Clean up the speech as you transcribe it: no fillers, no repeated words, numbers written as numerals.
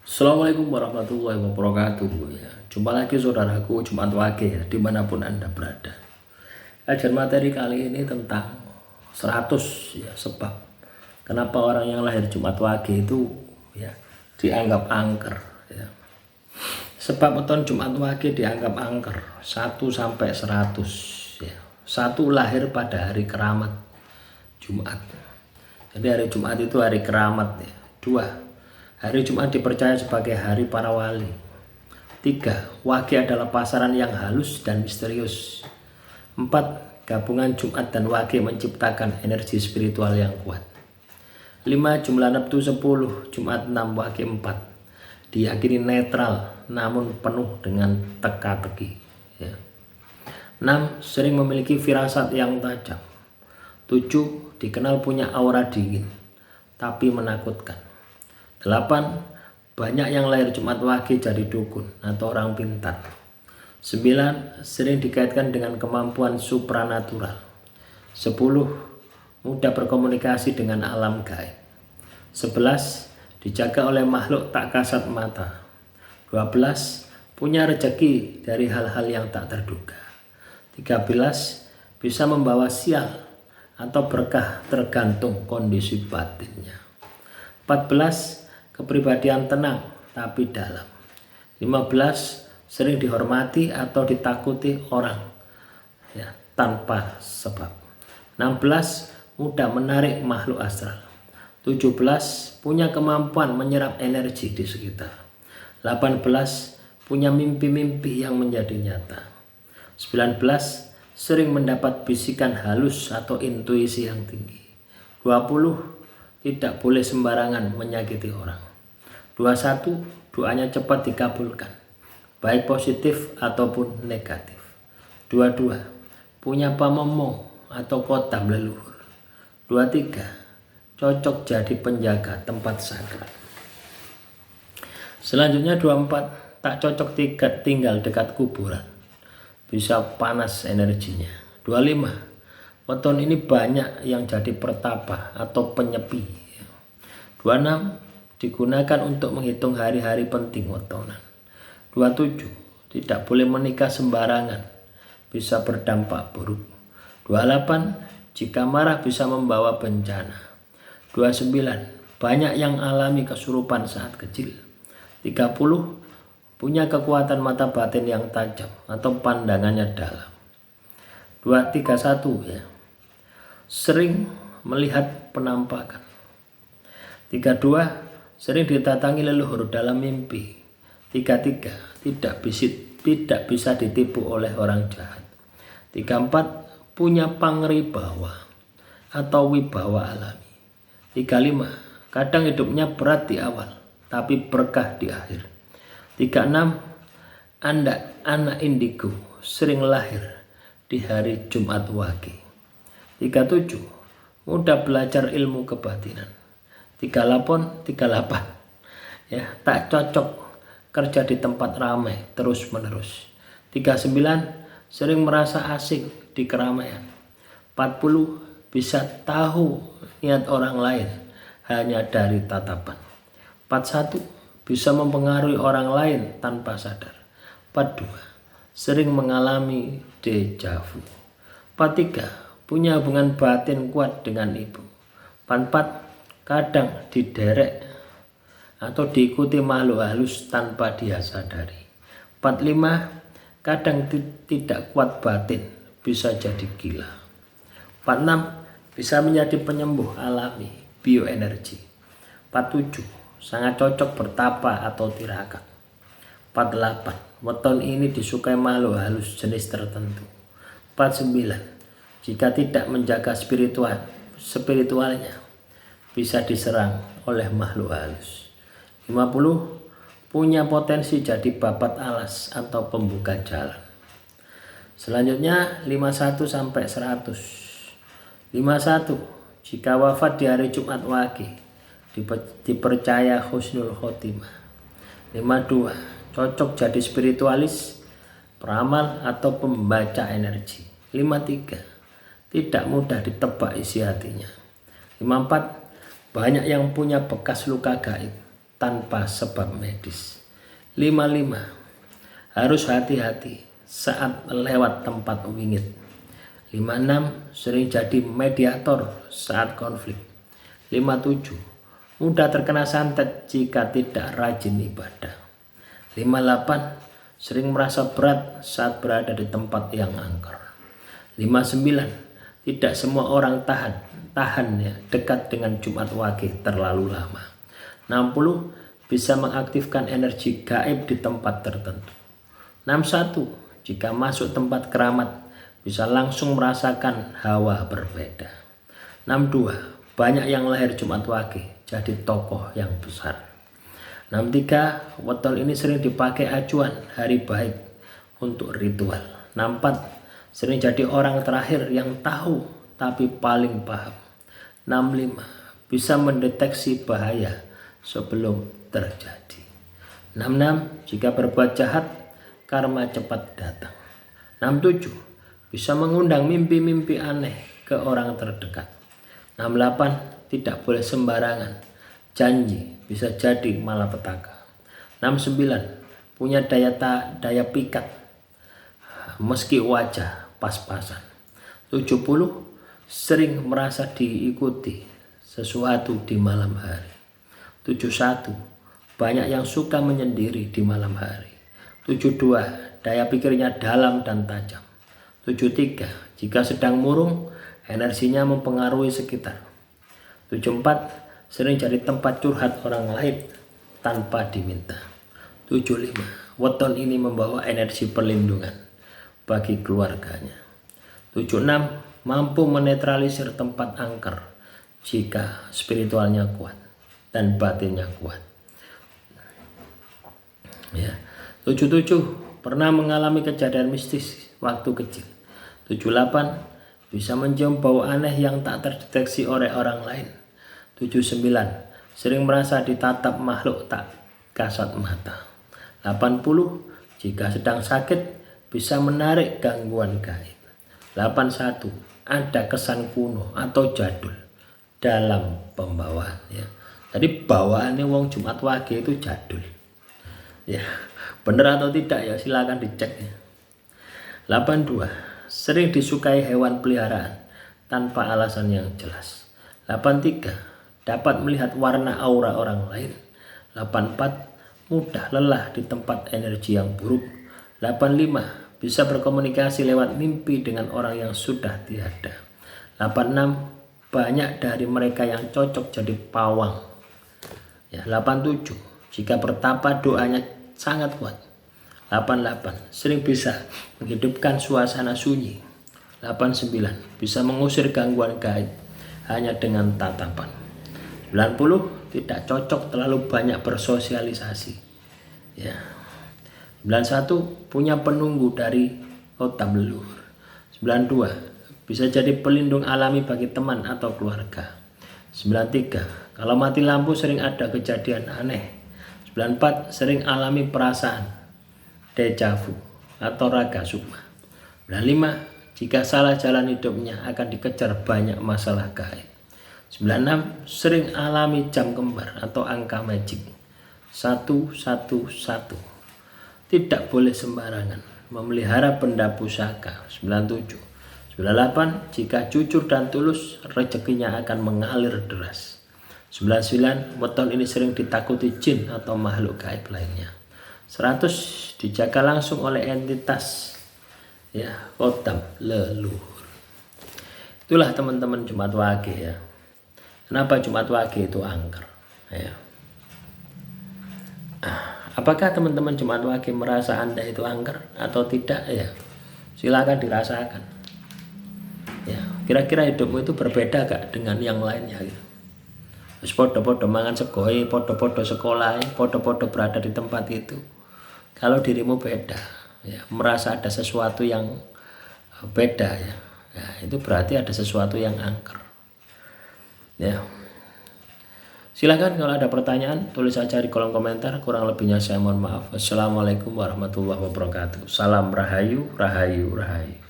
Assalamualaikum warahmatullahi wabarakatuh ya. Jumpa lagi saudaraku Jumat Wage ya, dimanapun Anda berada. Kajian materi kali ini tentang 100 ya, sebab kenapa orang yang lahir Jumat Wage itu ya dianggap angker ya. Sebab weton Jumat Wage dianggap angker 1 sampai 100 ya. 1 lahir pada hari keramat Jumat. Jadi hari Jumat itu hari keramat ya. 2, hari Jumat dipercaya sebagai hari para wali. 3, Wage adalah pasaran yang halus dan misterius. 4, gabungan Jumat dan Wage menciptakan energi spiritual yang kuat. 5, jumlah neptu 10, Jumat 6, Wage 4. Diyakini netral namun penuh dengan teka-teki ya. 6, sering memiliki firasat yang tajam. 7, dikenal punya aura dingin tapi menakutkan. 8, banyak yang lahir Jumat Wage jadi dukun atau orang pintar. 9, sering dikaitkan dengan kemampuan supranatural. 10, mudah berkomunikasi dengan alam gaib. 11, dijaga oleh makhluk tak kasat mata. 12, punya rezeki dari hal-hal yang tak terduga. 13, bisa membawa sial atau berkah tergantung kondisi batinnya. 14, kepribadian tenang tapi dalam. 15, sering dihormati atau ditakuti orang ya, tanpa sebab. 16, mudah menarik makhluk astral. 17, punya kemampuan menyerap energi di sekitar. 18, punya mimpi-mimpi yang menjadi nyata. 19, sering mendapat bisikan halus atau intuisi yang tinggi. 20, tidak boleh sembarangan menyakiti orang. 21, doanya cepat dikabulkan, baik positif ataupun negatif. 22, punya pamomong atau kotam leluhur. 23, cocok jadi penjaga tempat sakral. Selanjutnya 24, tak cocok tinggal dekat kuburan, bisa panas energinya. 25, weton ini banyak yang jadi pertapa atau penyepi. 26, digunakan untuk menghitung hari-hari penting wetonan. 27, tidak boleh menikah sembarangan, bisa berdampak buruk. 28, jika marah bisa membawa bencana. 29, banyak yang alami kesurupan saat kecil. 30, punya kekuatan mata batin yang tajam atau pandangannya dalam. 231 ya, sering melihat penampakan. 32, sering didatangi leluhur dalam mimpi. 33, tidak bisa ditipu oleh orang jahat. 34, punya pangribawa atau wibawa alami. 35, kadang hidupnya berat di awal tapi berkah di akhir. 36, anak indigo sering lahir di hari Jumat Wage. 37, mudah belajar ilmu kebatinan. 38 ya, tak cocok kerja di tempat ramai terus menerus. 39, sering merasa asing di keramaian. 40, bisa tahu niat orang lain hanya dari tatapan. 41, bisa mempengaruhi orang lain tanpa sadar. 42, sering mengalami dejavu. 43, punya hubungan batin kuat dengan ibu. 44, kadang diderek atau diikuti makhluk halus tanpa dia sadari. 45, kadang tidak kuat batin, bisa jadi gila. 46, bisa menjadi penyembuh alami, bioenergi. 47, sangat cocok bertapa atau tirakat. 48, weton ini disukai makhluk halus jenis tertentu. 49, jika tidak menjaga spiritualnya bisa diserang oleh makhluk halus. 50, punya potensi jadi babat alas atau pembuka jalan. Selanjutnya 51 sampai 100. 51, jika wafat di hari Jumat Wage dipercaya husnul khotimah. 52, cocok jadi spiritualis, peramal atau pembaca energi. 53, tidak mudah ditebak isi hatinya. 54, banyak yang punya bekas luka gaib tanpa sebab medis. 55. Harus hati-hati saat lewat tempat wingit. 56. Sering jadi mediator saat konflik. 57. Mudah terkena santet jika tidak rajin ibadah. 58. Sering merasa berat saat berada di tempat yang angker. 59. Tidak semua orang tahan ya dekat dengan Jumat Wage terlalu lama. 60. Bisa mengaktifkan energi gaib di tempat tertentu. 61. Jika masuk tempat keramat bisa langsung merasakan hawa berbeda. 62. Banyak yang lahir Jumat Wage jadi tokoh yang besar. 63. Wetol ini sering dipakai acuan hari baik untuk ritual. 64. Sering jadi orang terakhir yang tahu tapi paling paham. 65. Bisa mendeteksi bahaya sebelum terjadi. 66. Jika berbuat jahat, karma cepat datang. 67. Bisa mengundang mimpi-mimpi aneh ke orang terdekat. 68. Tidak boleh sembarangan. Janji bisa jadi malapetaka. 69. Punya daya pikat meski wajah pas-pasan. 70. Sering merasa diikuti sesuatu di malam hari. 71. Banyak yang suka menyendiri di malam hari. 72. Daya pikirnya dalam dan tajam. 73. Jika sedang murung, energinya mempengaruhi sekitar. 74. Sering jadi tempat curhat orang lain tanpa diminta. 75. Weton ini membawa energi perlindungan bagi keluarganya. 76. Mampu menetralisir tempat angker jika spiritualnya kuat dan batinnya kuat. Ya. 77. Pernah mengalami kejadian mistis waktu kecil. 78. Bisa mencium bau aneh yang tak terdeteksi oleh orang lain. 79. Sering merasa ditatap makhluk tak kasat mata. 80. Jika sedang sakit bisa menarik gangguan gaib. 81. Ada kesan kuno atau jadul dalam pembawaan ya. Jadi bawaannya wong Jumat Wage itu jadul. Ya, benar atau tidak ya silakan dicek ya. 82. Sering disukai hewan peliharaan tanpa alasan yang jelas. 83. Dapat melihat warna aura orang lain. 84. Mudah lelah di tempat energi yang buruk. 85. Bisa berkomunikasi lewat mimpi dengan orang yang sudah tiada. 86. Banyak dari mereka yang cocok jadi pawang. Ya, 87. Jika bertapa doanya sangat kuat. 88. Sering bisa menghidupkan suasana sunyi. 89. Bisa mengusir gangguan gaib hanya dengan tatapan. 90. Tidak cocok terlalu banyak bersosialisasi. Ya. 91. Punya penunggu dari kota leluhur. 92. Bisa jadi pelindung alami bagi teman atau keluarga. 93. Kalau mati lampu sering ada kejadian aneh. 94. Sering alami perasaan deja vu atau raga sukma. 95. Jika salah jalan hidupnya akan dikejar banyak masalah gaib. 96. Sering alami jam kembar atau angka magic 111. Tidak boleh sembarangan memelihara benda pusaka. 97. 98. Jika jujur dan tulus rezekinya akan mengalir deras. 99. Weton ini sering ditakuti jin atau makhluk gaib lainnya. 100. Dijaga langsung oleh entitas ya kotam leluhur. Itulah teman-teman Jumat Wage ya. Kenapa Jumat Wage itu angker ya. Apakah teman-teman Jumat Wage merasa Anda itu angker atau tidak ya? Silakan dirasakan. Ya, kira-kira hidupmu itu berbeda gak dengan yang lainnya gitu. Terus podo-podo mangan segoi, podo-podo sekolah, podo-podo berada di tempat itu. Kalau dirimu beda, ya, merasa ada sesuatu yang beda ya, itu berarti ada sesuatu yang angker. Ya. Silakan kalau ada pertanyaan tulis saja di kolom komentar. Kurang lebihnya saya mohon maaf. Assalamualaikum warahmatullahi wabarakatuh. Salam rahayu, rahayu, rahayu.